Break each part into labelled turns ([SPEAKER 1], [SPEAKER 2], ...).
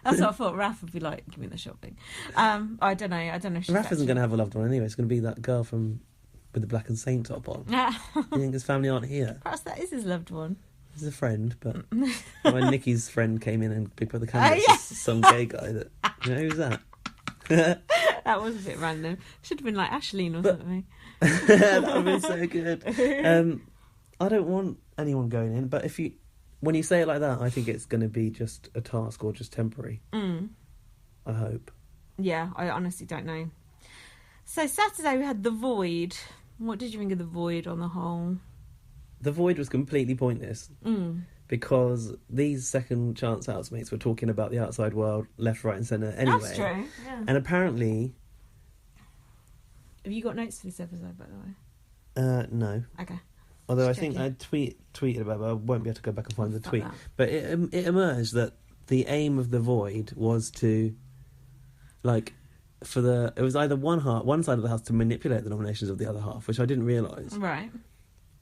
[SPEAKER 1] That's what I thought Raph would be like. Give me the shopping. I don't know. If she's
[SPEAKER 2] Raph isn't going to have a loved one anyway. It's going to be that girl with the black and saint top on. You think his family aren't here?
[SPEAKER 1] Perhaps that is his loved one.
[SPEAKER 2] He's a friend, but when Nikki's friend came in and Big Brother Canvas, some gay guy that... You know, who's that?
[SPEAKER 1] That was a bit random. Should have been like Ashleen or something.
[SPEAKER 2] That would have been so good. I don't want anyone going in, but when you say it like that, I think it's going to be just a task or just temporary. I hope.
[SPEAKER 1] Yeah, I honestly don't know. So Saturday we had The Void. What did you think of The Void on the whole?
[SPEAKER 2] The Void was completely pointless because these second chance housemates were talking about the outside world left, right and centre anyway.
[SPEAKER 1] That's true, yeah.
[SPEAKER 2] And apparently...
[SPEAKER 1] Have you got notes for this episode, by the way?
[SPEAKER 2] No.
[SPEAKER 1] Okay.
[SPEAKER 2] Although
[SPEAKER 1] Just
[SPEAKER 2] I think
[SPEAKER 1] checking.
[SPEAKER 2] I tweeted about it, but I won't be able to go back and find the tweet.
[SPEAKER 1] That.
[SPEAKER 2] But it emerged that the aim of The Void was to, it was either one side of the house to manipulate the nominations of the other half, which I didn't realise.
[SPEAKER 1] Right.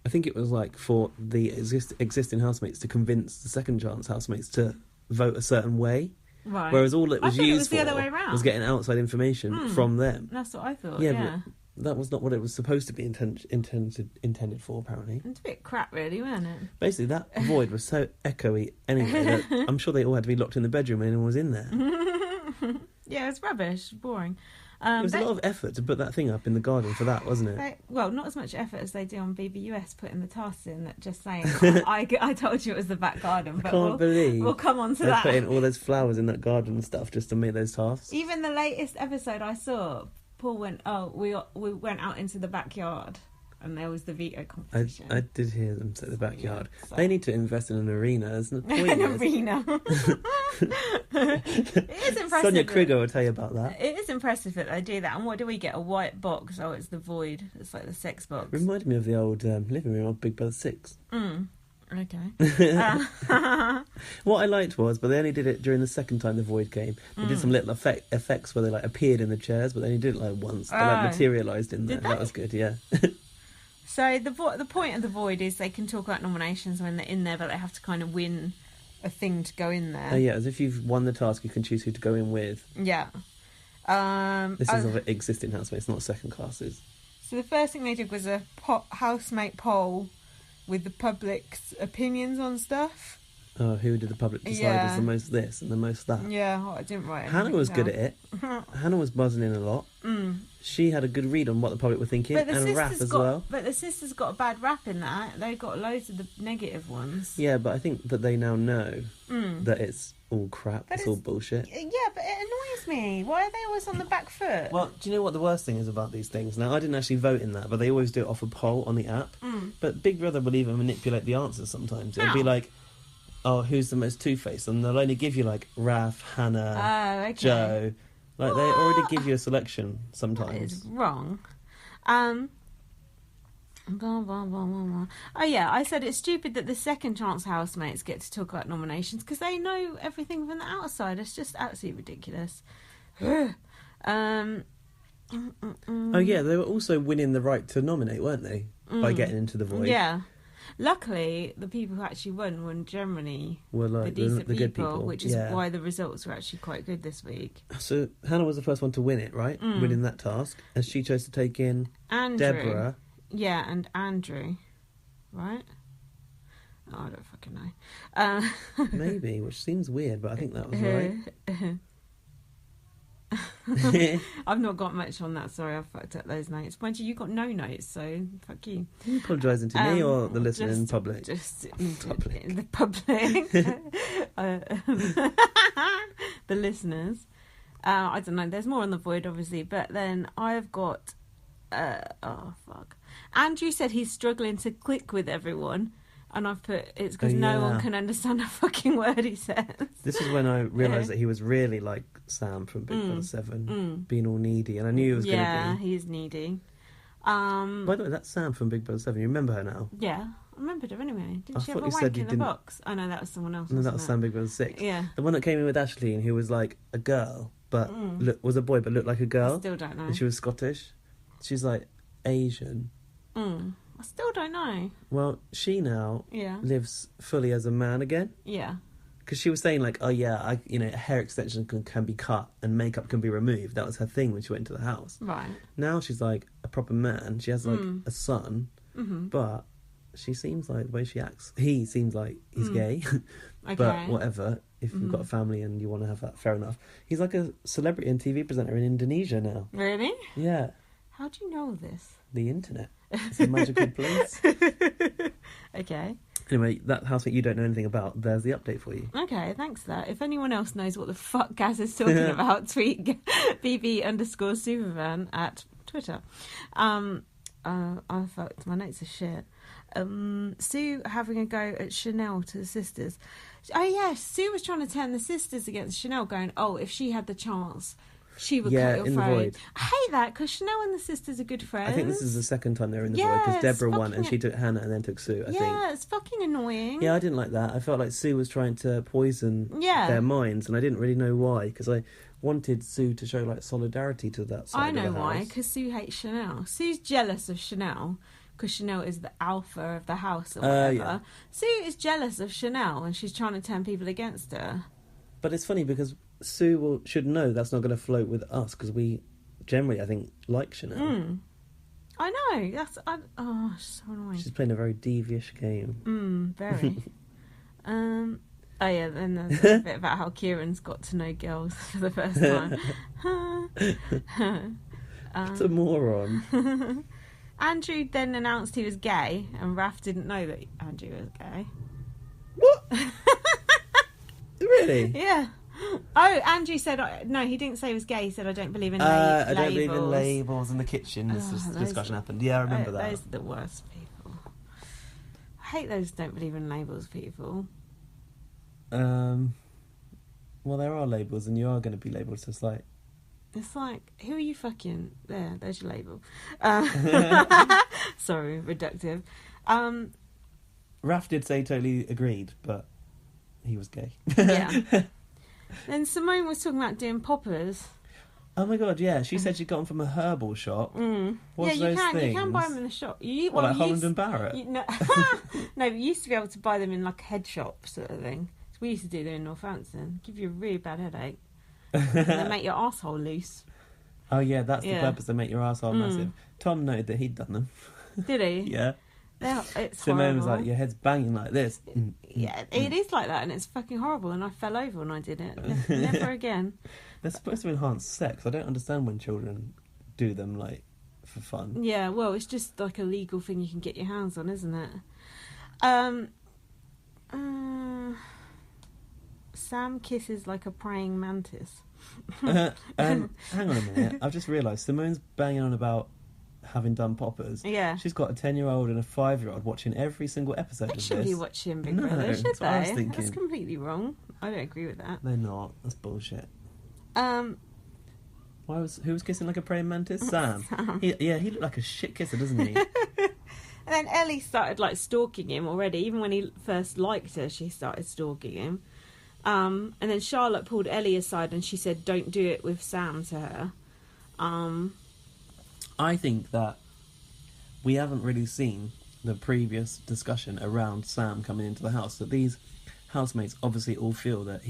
[SPEAKER 2] I think it was for the existing housemates to convince the second chance housemates to vote a certain way.
[SPEAKER 1] Right.
[SPEAKER 2] Whereas all it was used
[SPEAKER 1] the
[SPEAKER 2] for
[SPEAKER 1] other way around.
[SPEAKER 2] was getting outside information from them.
[SPEAKER 1] That's what I thought,
[SPEAKER 2] Yeah. But that was not what it was supposed to be intended for, apparently.
[SPEAKER 1] It's a bit crap, really, wasn't it?
[SPEAKER 2] Basically, that void was so echoey anyway that I'm sure they all had to be locked in the bedroom and anyone was in there.
[SPEAKER 1] Yeah, it's rubbish, boring.
[SPEAKER 2] It was a lot of effort to put that thing up in the garden for that, wasn't it?
[SPEAKER 1] Well, not as much effort as they do on BBUS, putting the tasks in, that just saying, I told you it was the back garden, but we'll come on to that.
[SPEAKER 2] They're putting all those flowers in that garden and stuff just to make those tasks.
[SPEAKER 1] Even the latest episode I saw, Paul went, we went out into the backyard, and there was the veto competition.
[SPEAKER 2] I did hear them say the backyard.
[SPEAKER 1] Yeah, so.
[SPEAKER 2] They need to invest in an arena. There's no point.
[SPEAKER 1] An arena. It is impressive.
[SPEAKER 2] Sonia Krieger will tell you about that.
[SPEAKER 1] It is impressive that they do that. And what do we get? A white box? Oh, it's the Void. It's like the sex box.
[SPEAKER 2] Reminded me of the old living room of Big Brother 6.
[SPEAKER 1] Okay.
[SPEAKER 2] What I liked was, but they only did it during the second time the Void came. They did some little effects where they appeared in the chairs, but they only did it once. They materialised in there. That was good, yeah.
[SPEAKER 1] So the point of the Void is they can talk about nominations when they're in there, but they have to kind of win a thing to go in there.
[SPEAKER 2] Oh yeah, as if you've won the task, you can choose who to go in with.
[SPEAKER 1] Yeah.
[SPEAKER 2] This is of existing housemates, not second classes.
[SPEAKER 1] So the first thing they did was a housemate poll with the public's opinions on stuff.
[SPEAKER 2] Oh, who did the public decide was the most this and the most that?
[SPEAKER 1] Yeah, I didn't write it.
[SPEAKER 2] Hannah was good at it. Hannah was buzzing in a lot. She had a good read on what the public were thinking, and Raph as well.
[SPEAKER 1] But the sisters got a bad rap in that. They got loads of the negative ones.
[SPEAKER 2] Yeah, but I think that they now know that it's all crap. It's all bullshit.
[SPEAKER 1] Yeah, but it annoys me. Why are they always on the back foot?
[SPEAKER 2] Well, do you know what the worst thing is about these things? Now, I didn't actually vote in that, but they always do it off a poll on the app. But Big Brother will even manipulate the answers sometimes. It'll be like, oh, who's the most two-faced? And they'll only give you, Raph, Hannah, Joe. They already give you a selection sometimes.
[SPEAKER 1] That is wrong. Blah, blah, blah, blah, blah. Oh, yeah, I said it's stupid that the second chance housemates get to talk about nominations because they know everything from the outside. It's just absolutely ridiculous.
[SPEAKER 2] Oh, yeah, they were also winning the right to nominate, weren't they? By getting into the Void.
[SPEAKER 1] Yeah. Luckily, the people who actually won generally
[SPEAKER 2] were
[SPEAKER 1] the decent
[SPEAKER 2] the good people,
[SPEAKER 1] which is why the results were actually quite good this week.
[SPEAKER 2] So Hannah was the first one to win it, right? Winning that task, and she chose to take in
[SPEAKER 1] Andrew.
[SPEAKER 2] Deborah.
[SPEAKER 1] Yeah, and Andrew, right? Oh, I don't fucking know.
[SPEAKER 2] Maybe, which seems weird, but I think that was right.
[SPEAKER 1] I've not got much on that. Sorry, I fucked up those notes. Mind you, got no notes, so fuck you.
[SPEAKER 2] Are you apologising to me or the listener in public?
[SPEAKER 1] Just in the public. The listeners. I don't know. There's more on the Void, obviously, but then I've got. Andrew said he's struggling to click with everyone. And I've put, it's because no one can understand a fucking word he says. This
[SPEAKER 2] is when I realised that he was really like Sam from Big Brother 7, being all needy. And I knew he was going to be.
[SPEAKER 1] Yeah, he is needy.
[SPEAKER 2] By the way, that's Sam from Big Brother 7. You remember her now?
[SPEAKER 1] Yeah, I remembered her anyway. Didn't she have a
[SPEAKER 2] you
[SPEAKER 1] wank
[SPEAKER 2] said you
[SPEAKER 1] in the
[SPEAKER 2] didn't...
[SPEAKER 1] box? Oh, no, that was someone else.
[SPEAKER 2] No, that was Sam Big Brother 6.
[SPEAKER 1] Yeah.
[SPEAKER 2] The one that came in with Ashleen, who was like a girl, but was a boy, but looked like a girl.
[SPEAKER 1] I still don't know.
[SPEAKER 2] And she was Scottish. She's like Asian.
[SPEAKER 1] I still don't know.
[SPEAKER 2] Well, she now lives fully as a man again.
[SPEAKER 1] Yeah.
[SPEAKER 2] because she was saying like, oh yeah, hair extension can be cut and makeup can be removed. That was her thing when she went into the house.
[SPEAKER 1] Right.
[SPEAKER 2] Now she's like a proper man. She has like a son, but she seems like the way she acts. He seems like he's gay,
[SPEAKER 1] Okay.
[SPEAKER 2] but whatever. If you've got a family and you want to have that, fair enough. He's like a celebrity and TV presenter in Indonesia now.
[SPEAKER 1] Really?
[SPEAKER 2] Yeah.
[SPEAKER 1] How do you know this?
[SPEAKER 2] The internet. It's a magical place.
[SPEAKER 1] Okay.
[SPEAKER 2] Anyway, that housemate you don't know anything about, there's the update for you.
[SPEAKER 1] Okay, thanks for that. If anyone else knows what the fuck Gaz is talking about, tweet BB_Supervan at Twitter. I fucked, my notes are shit. Sue having a go at Chanel to the sisters. Oh yes, Sue was trying to turn the sisters against Chanel, going, oh, if she had the chance, she would cut your
[SPEAKER 2] in the
[SPEAKER 1] throat.
[SPEAKER 2] void.
[SPEAKER 1] I hate that, because Chanel and the sisters are good friends.
[SPEAKER 2] I think this is the second time they're in the void, because Deborah won and she took Hannah and then took Sue, I think.
[SPEAKER 1] Yeah, it's fucking annoying.
[SPEAKER 2] Yeah, I didn't like that. I felt like Sue was trying to poison their minds, and I didn't really know why, because I wanted Sue to show like solidarity to that side
[SPEAKER 1] I
[SPEAKER 2] of
[SPEAKER 1] know
[SPEAKER 2] the
[SPEAKER 1] why,
[SPEAKER 2] house.
[SPEAKER 1] because Sue hates Chanel. Sue's jealous of Chanel, because Chanel is the alpha of the house or whatever.
[SPEAKER 2] Yeah.
[SPEAKER 1] Sue is jealous of Chanel, and she's trying to turn people against her.
[SPEAKER 2] But it's funny, because Sue should know that's not going to float with us, because we generally, I think, like Chanel.
[SPEAKER 1] I know, that's... so annoying.
[SPEAKER 2] She's playing a very devious game.
[SPEAKER 1] Very. Oh yeah, then there's a bit about how Kieran's got to know girls for the first time.
[SPEAKER 2] What a moron.
[SPEAKER 1] Andrew then announced he was gay, and Raph didn't know that Andrew was gay.
[SPEAKER 2] What? Really?
[SPEAKER 1] Yeah. Oh, Andrew said... No, he didn't say he was gay. He said, I don't believe in labels.
[SPEAKER 2] I don't believe in labels in the kitchen. This discussion happened. Yeah, I remember that.
[SPEAKER 1] Those are the worst people. I hate those don't believe in labels people.
[SPEAKER 2] Well, there are labels, and you are going to be labelled, so it's like...
[SPEAKER 1] It's like, who are you fucking... There's your label. Sorry, reductive.
[SPEAKER 2] Raph did say totally agreed, but he was gay.
[SPEAKER 1] Yeah. Then Simone was talking about doing poppers.
[SPEAKER 2] Oh my god, yeah. She said she got them from a herbal shop. What's
[SPEAKER 1] yeah,
[SPEAKER 2] those things?
[SPEAKER 1] You can buy them in the shop.
[SPEAKER 2] Like Holland and Barrett?
[SPEAKER 1] No, no, you used to be able to buy them in like a head shop sort of thing. So we used to do them in Northampton. Give you a really bad headache. They make your arsehole loose.
[SPEAKER 2] Oh yeah, that's the purpose. They make your arsehole massive. Tom noted that he'd done them.
[SPEAKER 1] Did he?
[SPEAKER 2] Yeah.
[SPEAKER 1] It's
[SPEAKER 2] Simone was
[SPEAKER 1] horrible.
[SPEAKER 2] like, your head's banging like this.
[SPEAKER 1] Yeah, it is like that, and it's fucking horrible, and I fell over when I did it. Never again.
[SPEAKER 2] They're supposed to enhance sex. I don't understand when children do them, like, for fun.
[SPEAKER 1] Yeah, well, it's just like a legal thing you can get your hands on, isn't it? Sam kisses like a praying mantis.
[SPEAKER 2] Hang on a minute. I've just realised Simone's banging on about having done poppers.
[SPEAKER 1] Yeah.
[SPEAKER 2] She's got a 10-year-old and a 5-year-old watching every single episode of this.
[SPEAKER 1] They shouldn't be watching Big
[SPEAKER 2] No,
[SPEAKER 1] Brother, should
[SPEAKER 2] that's what I was
[SPEAKER 1] they?
[SPEAKER 2] thinking.
[SPEAKER 1] That's completely wrong. I don't agree with that.
[SPEAKER 2] They're not. That's bullshit.
[SPEAKER 1] Um,
[SPEAKER 2] Who was kissing like a praying mantis? Sam. He looked like a shit kisser, doesn't he?
[SPEAKER 1] and then Ellie started like stalking him already. Even when he first liked her, she started stalking him. And then Charlotte pulled Ellie aside and she said, "Don't do it with Sam" to her.
[SPEAKER 2] I think that we haven't really seen the previous discussion around Sam coming into the house. That these housemates obviously all feel that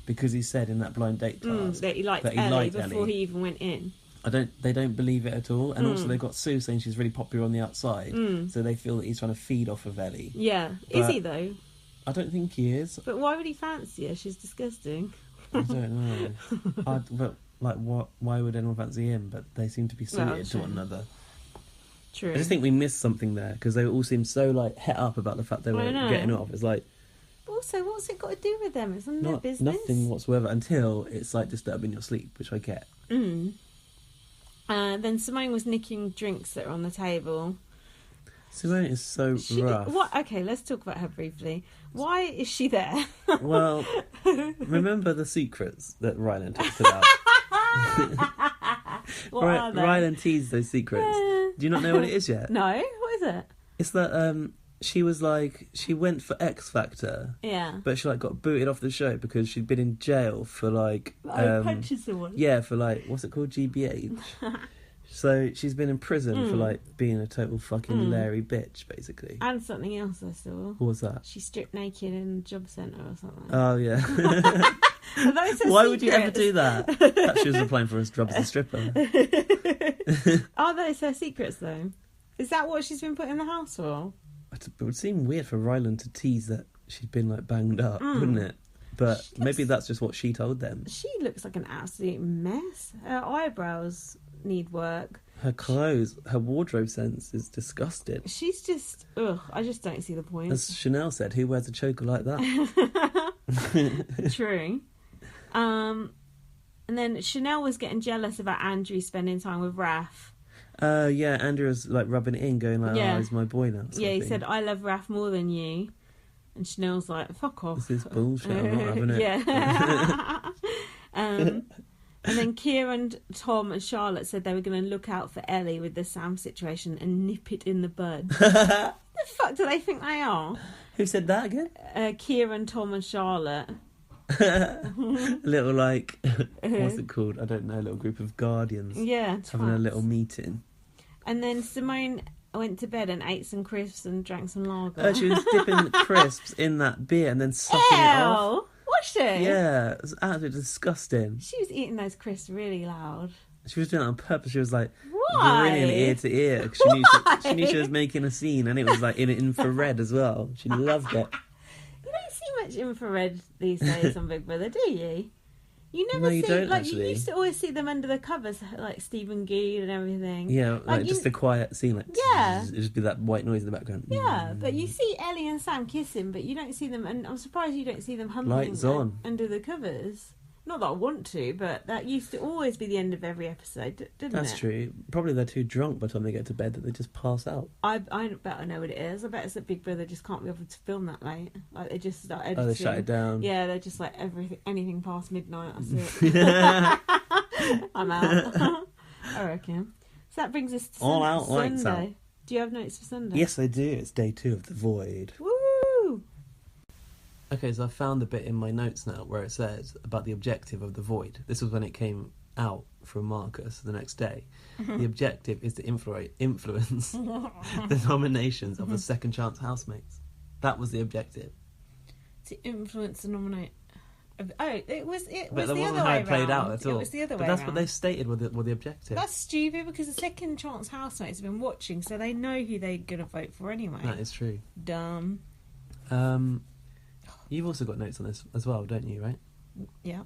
[SPEAKER 2] because he said in that blind date task
[SPEAKER 1] that he liked Ellie before he even went in.
[SPEAKER 2] They don't believe it at all. And also they've got Sue saying she's really popular on the outside. So they feel that he's trying to feed off of Ellie.
[SPEAKER 1] Yeah. Is he though?
[SPEAKER 2] I don't think he is.
[SPEAKER 1] But why would he fancy her? She's disgusting.
[SPEAKER 2] I don't know. But like, why would anyone fancy him? But they seem to be suited to one another.
[SPEAKER 1] True.
[SPEAKER 2] I just think we missed something there because they all seemed so like het up about the fact they were getting off. It's like,
[SPEAKER 1] also, what's it got to do with them? It's none of their business.
[SPEAKER 2] Nothing whatsoever until it's like disturbing your sleep, which I get.
[SPEAKER 1] Then Simone was nicking drinks that are on the table.
[SPEAKER 2] Simone is so rough.
[SPEAKER 1] Okay, let's talk about her briefly. Why is she there?
[SPEAKER 2] Well, remember the secrets that Ryland talked about?
[SPEAKER 1] What are they?
[SPEAKER 2] Ryland teased those secrets. Do you not know what it is yet?
[SPEAKER 1] No, what is it?
[SPEAKER 2] It's that she was like, she went for X Factor.
[SPEAKER 1] Yeah.
[SPEAKER 2] But she like got booted off the show because she'd been in jail for like
[SPEAKER 1] punching someone.
[SPEAKER 2] Yeah, for like, what's it called? GBH. So she's been in prison for like being a total fucking Larry bitch, basically.
[SPEAKER 1] And something else I saw.
[SPEAKER 2] What was that?
[SPEAKER 1] She stripped naked in a job centre or something.
[SPEAKER 2] Oh yeah.
[SPEAKER 1] Why
[SPEAKER 2] would you ever do that? Perhaps she was applying for a job as a stripper.
[SPEAKER 1] Are those her secrets though? Is that what she's been put in the house for?
[SPEAKER 2] It would seem weird for Ryland to tease that she'd been like banged up, wouldn't it? But maybe that's just what she told them.
[SPEAKER 1] She looks like an absolute mess. Her eyebrows need work.
[SPEAKER 2] Her clothes, her wardrobe sense is disgusting.
[SPEAKER 1] She's just, I just don't see the point.
[SPEAKER 2] As Chanel said, who wears a choker like that?
[SPEAKER 1] True. And then Chanel was getting jealous about Andrew spending time with Raph.
[SPEAKER 2] Yeah, Andrew was like rubbing it in, going like, oh, he's my boy now.
[SPEAKER 1] Yeah, he said, I love Raph more than you. And Chanel's like, fuck off.
[SPEAKER 2] This is bullshit, I'm not having it.
[SPEAKER 1] Yeah. And then Kieran, Tom and Charlotte said they were going to look out for Ellie with the Sam situation and nip it in the bud. The fuck do they think they are?
[SPEAKER 2] Who said that again?
[SPEAKER 1] Kieran, Tom and Charlotte.
[SPEAKER 2] A little like, what's it called? I don't know, a little group of guardians.
[SPEAKER 1] Yeah.
[SPEAKER 2] Having a little meeting.
[SPEAKER 1] And then Simone went to bed and ate some crisps and drank some lager.
[SPEAKER 2] She was dipping crisps in that beer and then sucking it off.
[SPEAKER 1] Was she?
[SPEAKER 2] Yeah, it was absolutely disgusting.
[SPEAKER 1] She was eating those crisps really loud.
[SPEAKER 2] She was doing it on purpose. She was like
[SPEAKER 1] Why?
[SPEAKER 2] grinning ear to ear. She knew she was making a scene, and it was like in infrared as well. She loved it.
[SPEAKER 1] You don't see much infrared these days on Big Brother, do you? You never
[SPEAKER 2] No, you
[SPEAKER 1] see,
[SPEAKER 2] don't,
[SPEAKER 1] like,
[SPEAKER 2] actually.
[SPEAKER 1] you used to always see them under the covers, like Stephen Good and everything.
[SPEAKER 2] Yeah, like just a quiet scene, like
[SPEAKER 1] Yeah.
[SPEAKER 2] it'd just be that white noise in the background.
[SPEAKER 1] Yeah, but you see Ellie and Sam kissing, but you don't see them, and I'm surprised you don't see them humping
[SPEAKER 2] Lights on.
[SPEAKER 1] under the covers. Not that I want to, but that used to always be the end of every episode, didn't it?
[SPEAKER 2] That's true. Probably they're too drunk by the time they get to bed that they just pass out.
[SPEAKER 1] I bet I know what it is. I bet it's that Big Brother just can't be able to film that late. Like, they just start editing.
[SPEAKER 2] Oh, they shut it down.
[SPEAKER 1] Yeah, they're just like anything past midnight. That's it. I'm out. I reckon. So that brings us to
[SPEAKER 2] All out,
[SPEAKER 1] Sunday.
[SPEAKER 2] lights out.
[SPEAKER 1] Do you have notes for Sunday?
[SPEAKER 2] Yes, I do. It's day 2 of The Void.
[SPEAKER 1] Woo!
[SPEAKER 2] Okay, so I found the bit in my notes now where it says about the objective of The Void. This was when it came out from Marcus the next day. The objective is to influence the nominations of the second chance housemates. That was the objective.
[SPEAKER 1] To influence the nominate. Oh, it was
[SPEAKER 2] But
[SPEAKER 1] the
[SPEAKER 2] that
[SPEAKER 1] other
[SPEAKER 2] wasn't
[SPEAKER 1] way
[SPEAKER 2] how it played
[SPEAKER 1] round.
[SPEAKER 2] out at all.
[SPEAKER 1] It was the other way
[SPEAKER 2] But that's
[SPEAKER 1] round.
[SPEAKER 2] what they stated with the objective.
[SPEAKER 1] That's stupid because the second chance housemates have been watching, so they know who they're going to vote for anyway.
[SPEAKER 2] That is true.
[SPEAKER 1] Dumb.
[SPEAKER 2] You've also got notes on this as well, don't you, right?
[SPEAKER 1] Yeah.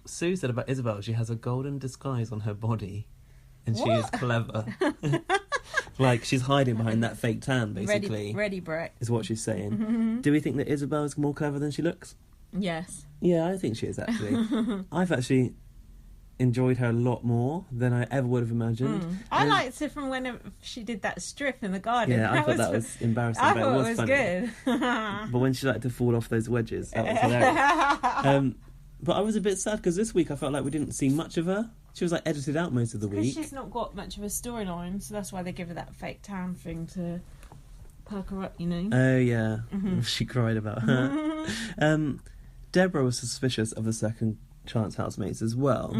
[SPEAKER 2] Sue said about Isabel, she has a golden disguise on her body and she is clever. Like, she's hiding behind that fake tan, basically.
[SPEAKER 1] Ready, Brett.
[SPEAKER 2] Is what she's saying. Do we think that Isabel is more clever than she looks?
[SPEAKER 1] Yes.
[SPEAKER 2] Yeah, I think she is, actually. I've actually enjoyed her a lot more than I ever would have imagined.
[SPEAKER 1] I liked her from when she did that strip in the garden.
[SPEAKER 2] Yeah, I thought that was embarrassing,
[SPEAKER 1] I
[SPEAKER 2] but
[SPEAKER 1] thought
[SPEAKER 2] it was funny.
[SPEAKER 1] good.
[SPEAKER 2] But when she started to fall off those wedges, that was hilarious. But I was a bit sad because this week I felt like we didn't see much of her. She was like edited out most of the
[SPEAKER 1] Because
[SPEAKER 2] week.
[SPEAKER 1] she's not got much of a storyline, so that's why they give her that fake tan thing to perk her up, you know.
[SPEAKER 2] Oh yeah, she cried about her. Deborah was suspicious of the second chance housemates as well.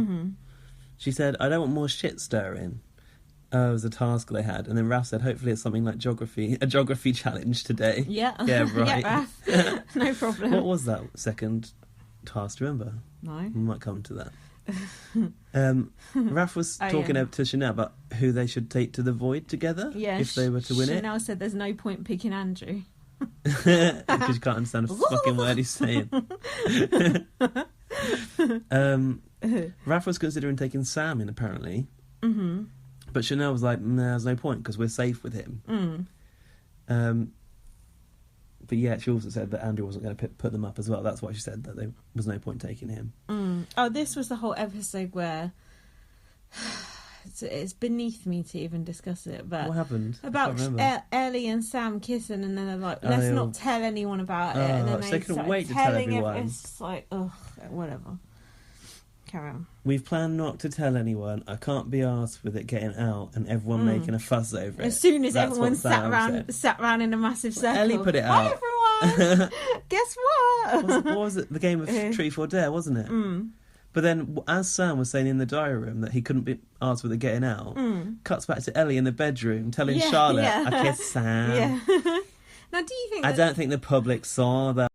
[SPEAKER 2] She said, "I don't want more shit stirring." It was a task they had, and then Raph said, "Hopefully it's something like a geography challenge today."
[SPEAKER 1] Yeah,
[SPEAKER 2] Yeah, right.
[SPEAKER 1] Yeah, Raph. No problem.
[SPEAKER 2] What was that second task? Do you remember?
[SPEAKER 1] No.
[SPEAKER 2] We might come to that. Raph was talking to Chanel about who they should take to the void together if they were to win
[SPEAKER 1] Chanel said there's no point picking Andrew.
[SPEAKER 2] it. Because you can't understand a fucking word he's saying. Raph was considering taking Sam in, apparently. But Chanel was like, nah, there's no point because we're safe with him. But yeah, she also said that Andrew wasn't going to put them up as well. That's why she said that there was no point taking him.
[SPEAKER 1] Oh, this was the whole episode where it's beneath me to even discuss it. But
[SPEAKER 2] what happened?
[SPEAKER 1] About Ellie and Sam kissing, and then they're like, let's not tell anyone about it. And then they
[SPEAKER 2] couldn't wait to tell everyone.
[SPEAKER 1] It's just like, ugh, whatever. Carry on.
[SPEAKER 2] We've planned not to tell anyone. I can't be arsed with it getting out and everyone making a fuss over it.
[SPEAKER 1] As soon as
[SPEAKER 2] That's
[SPEAKER 1] everyone
[SPEAKER 2] what Sam
[SPEAKER 1] sat around in a massive circle.
[SPEAKER 2] Ellie put it out.
[SPEAKER 1] Hi everyone! Guess what?
[SPEAKER 2] What was it? The game of Truth or Dare, wasn't it? But then, as Sam was saying in the diary room that he couldn't be asked with the getting out, cuts back to Ellie in the bedroom telling Charlotte, I kissed Sam.
[SPEAKER 1] Yeah. Now, do you think
[SPEAKER 2] I don't think the public saw that.